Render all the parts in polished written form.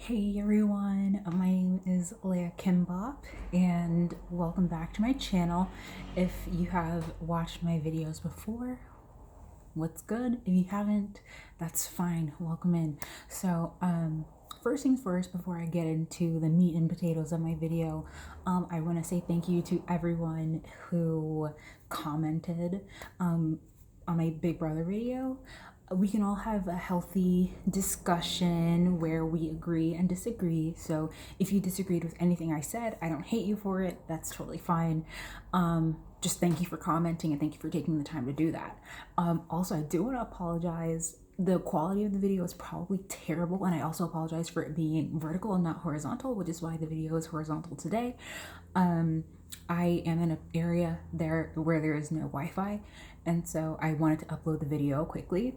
Hey everyone, my name is Leah Kimbop and welcome back to my channel. If you have watched my videos before, what's good? If you haven't, that's fine. Welcome in. So, first things first, before I get into the meat and potatoes of my video, I want to say thank you to everyone who commented on my Big Brother video. We can all have a healthy discussion where we agree and disagree. So if you disagreed with anything I said, I don't hate you for it. That's totally fine. Just thank you for commenting and thank you for taking the time to do that. Also, I do want to apologize. The quality of the video is probably terrible, and I also apologize for it being vertical and not horizontal, which is why the video is horizontal today. I am in an area there where there is no Wi-Fi, and so I wanted to upload the video quickly.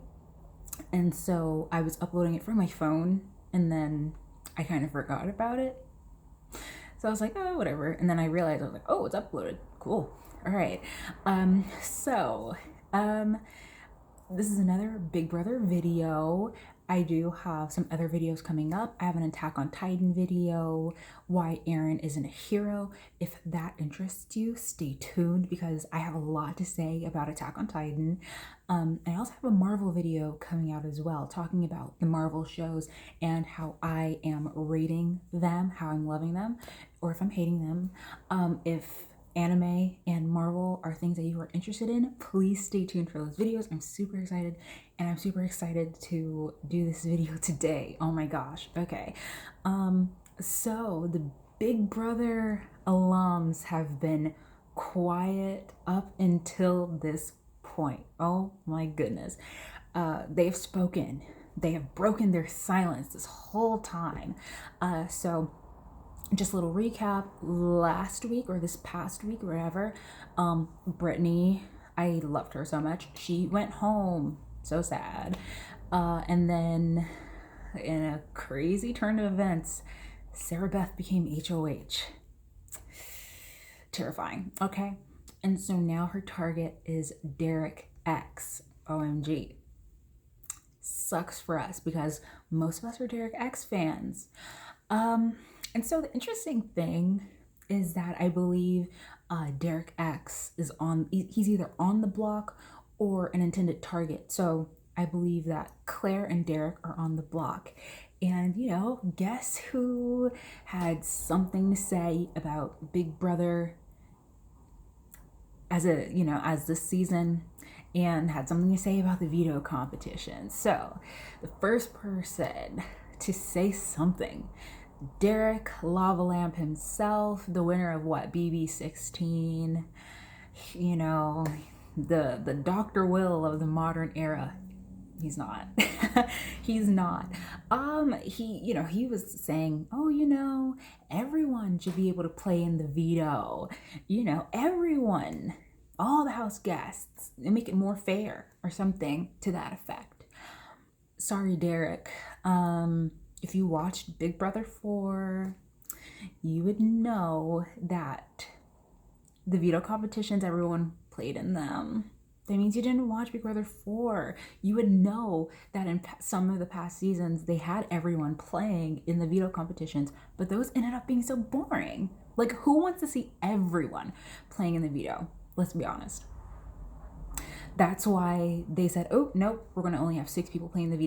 And so I was uploading it from my phone, and then I kind of forgot about it. So I was like, oh, whatever. And then I realized, I was like, oh, it's uploaded. Cool. All right. This is another Big Brother video. I do have some other videos coming up. I have an Attack on Titan video, why Aaron isn't a hero. If that interests you, stay tuned because I have a lot to say about Attack on Titan. I also have a Marvel video coming out as well, talking about the Marvel shows and how I am rating them, how I'm loving them, or if I'm hating them. If anime and Marvel are things that you are interested in, please stay tuned for those videos. I'm super excited, and I'm super excited to do this video today. Oh my gosh. Okay. So the Big Brother alums have been quiet up until this point. Oh my goodness. They've spoken. They have broken their silence this whole time. So just a little recap. Last week or this past week, whatever, Brittany, I loved her so much. She went home. So sad. And then in a crazy turn of events, Sarah Beth became HOH. Terrifying. Okay. And so now her target is Derek X. OMG. Sucks for us because most of us are Derek X fans. And so the interesting thing is that I believe Derek X is he's either on the block or an intended target. So I believe that Claire and Derek are on the block. And, you know, guess who had something to say about Big Brother as this season, and had something to say about the veto competition. So the first person to say something, Derek Lava Lamp himself, the winner of what, BB 16, you know, the Dr. Will of the modern era. He's not. He's not. He was saying, oh, everyone should be able to play in the veto. Everyone, all the house guests, and make it more fair or something to that effect. Sorry, Derek. If you watched Big Brother 4, you would know that the veto competitions, everyone played in them. That means you didn't watch Big Brother 4. You would know that in some of the past seasons, they had everyone playing in the veto competitions, but those ended up being so boring. Like, who wants to see everyone playing in the veto? Let's be honest. That's why they said, oh, nope, we're going to only have 6 people playing in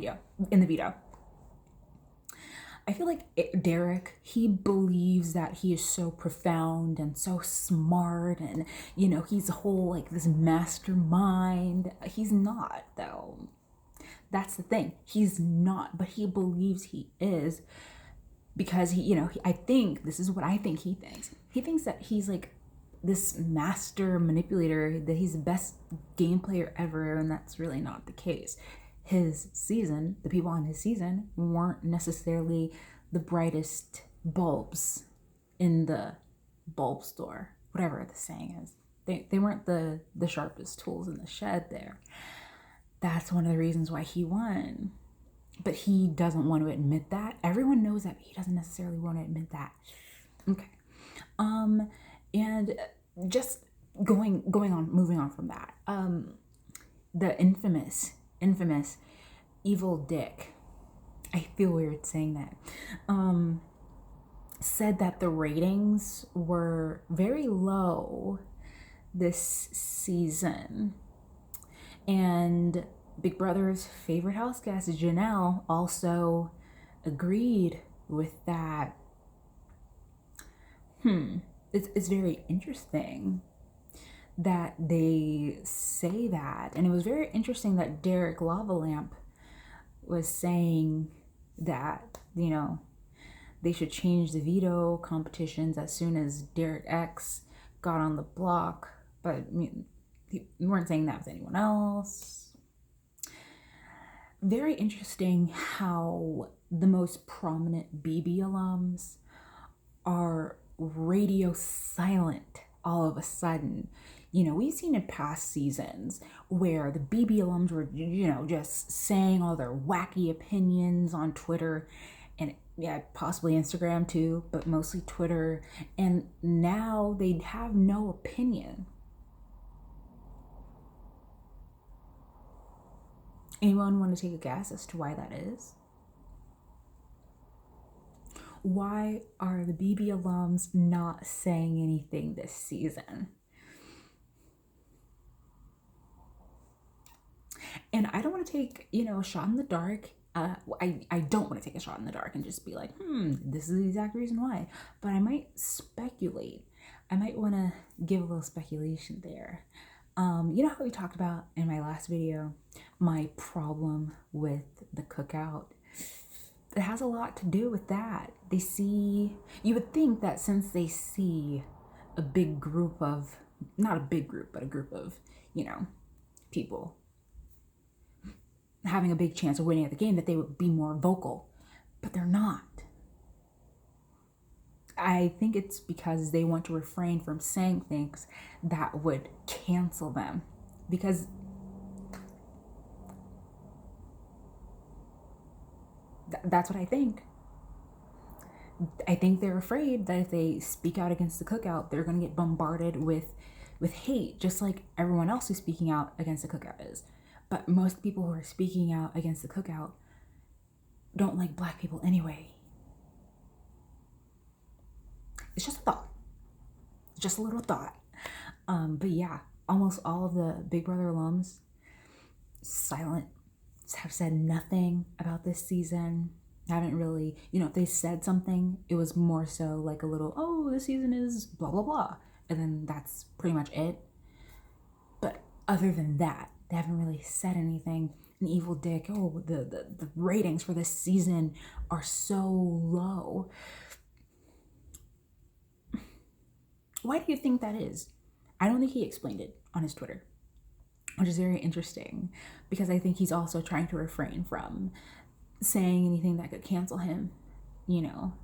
the veto. I feel like Derek, he believes that he is so profound and so smart and, he's a whole, like, this mastermind. He's not, though. That's the thing. He's not, but he believes he is because I think, this is what I think he thinks. He thinks that he's, like, this master manipulator, that he's the best game player ever, and that's really not the case. His season, the people on his season weren't necessarily the brightest bulbs in the bulb store, whatever the saying is. They weren't the sharpest tools in the shed there. That's one of the reasons why he won. But he doesn't want to admit that. Everyone knows that, but he doesn't necessarily want to admit that. Okay. And just moving on from that. The infamous Evil Dick. I feel weird saying that, said that the ratings were very low this season. And Big Brother's favorite house guest, Janelle, also agreed with that. It's very interesting that they say that. And it was very interesting that Derek Lavalamp was saying that, they should change the veto competitions as soon as Derek X got on the block. But they weren't saying that with anyone else. Very interesting how the most prominent BB alums are radio silent all of a sudden. We've seen in past seasons where the BB alums were, just saying all their wacky opinions on Twitter and possibly Instagram too, but mostly Twitter. And now they have no opinion. Anyone want to take a guess as to why that is? Why are the BB alums not saying anything this season? And I don't want to take, a shot in the dark. I don't want to take a shot in the dark and just be like, this is the exact reason why. But I might speculate. I might want to give a little speculation there. You know how we talked about in my last video, my problem with the cookout? It has a lot to do with that. You would think that since they see a big group of, not a big group, but a group of, people having a big chance of winning at the game, that they would be more vocal, but they're not. I think it's because they want to refrain from saying things that would cancel them, because that's what I think. I think they're afraid that if they speak out against the cookout, they're going to get bombarded with hate, just like everyone else who's speaking out against the cookout is. But most people who are speaking out against the cookout don't like Black people anyway. It's just a thought. Just a little thought. But yeah, almost all of the Big Brother alums silent, have said nothing about this season. Haven't really, if they said something, it was more so like a little, oh, this season is blah, blah, blah. And then that's pretty much it. But other than that, they haven't really said anything. An evil dick, oh, the ratings for this season are so low. Why do you think that is? I don't think he explained it on his Twitter, which is very interesting, because I think he's also trying to refrain from saying anything that could cancel him.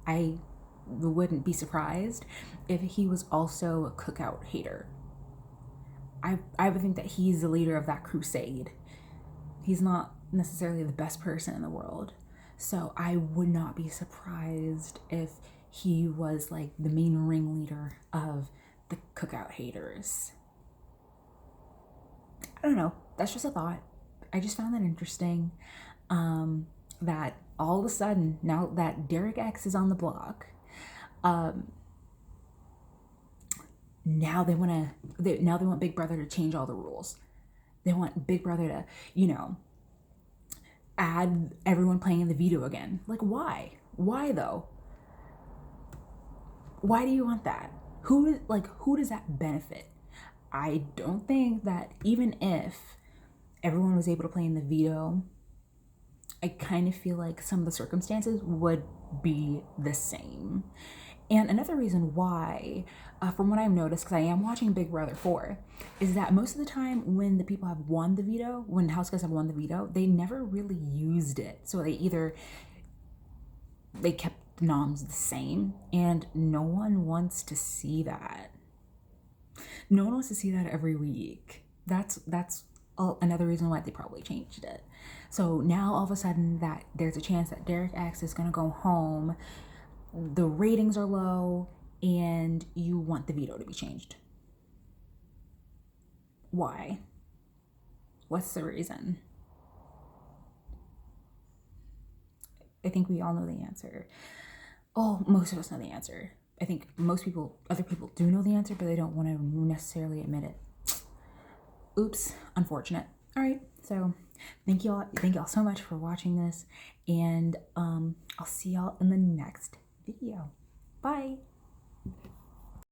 I wouldn't be surprised if he was also a cookout hater. I would think that he's the leader of that crusade. He's not necessarily the best person in the world. So I would not be surprised if he was like the main ringleader of the cookout haters. I don't know. That's just a thought. I just found that interesting. That all of a sudden, now that Derek X is on the block, now they want Big Brother to change all the rules. They want Big Brother to, add everyone playing in the veto again. Like, why? Why though? Why do you want that? Who does that benefit? I don't think that even if everyone was able to play in the veto, I kind of feel like some of the circumstances would be the same. And another reason why, from what I've noticed, because I am watching Big Brother 4, is that most of the time when the people have won the veto, when house guests have won the veto, they never really used it. So they kept the noms the same, and no one wants to see that. No one wants to see that every week. That's another reason why they probably changed it. So now all of a sudden that there's a chance that Derek X is going to go home, the ratings are low, and you want the veto to be changed. Why? What's the reason? I think we all know the answer. Oh, most of us know the answer. I think other people do know the answer, but they don't want to necessarily admit it. Oops, unfortunate. All right, so thank y'all so much for watching this, and I'll see y'all in the next video. Bye.